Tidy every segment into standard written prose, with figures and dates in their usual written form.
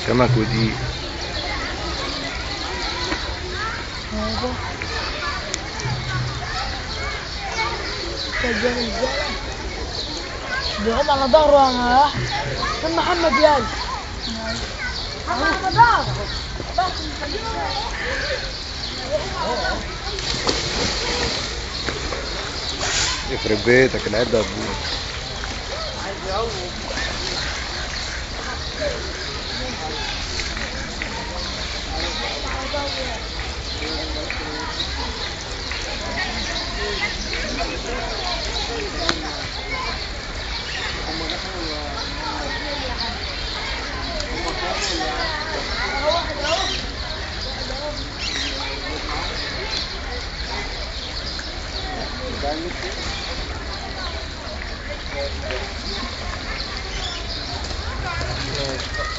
سمك ودقيق. بيقوم على ظهره يا احمد. كان محمد يالا محمد على ظهره. يخرب بيتك العده هتبوظ.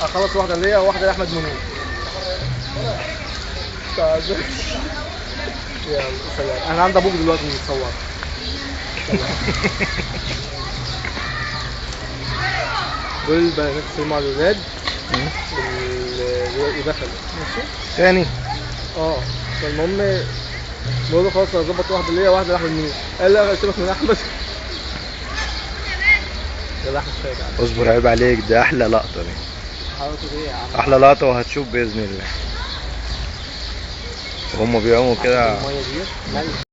اخلص واحده ليا وواحده لاحمد منير. يلا سلام. انا عند ابوك دلوقتي بنتصور. دول البنات سلموا على الولاد ودخلوا ماشي تاني. فالمهم بقول له خلاص هظبط واحده ليا وواحده لاحمد منير. قال لا سيبك من احمد. يلا احمد شاهد. اصبر عيب عليك، ده احلى لقطه دي. ايه يا عم؟ احلى لقطه وهتشوف باذن الله. وهم بيعوموا كده. الميه دي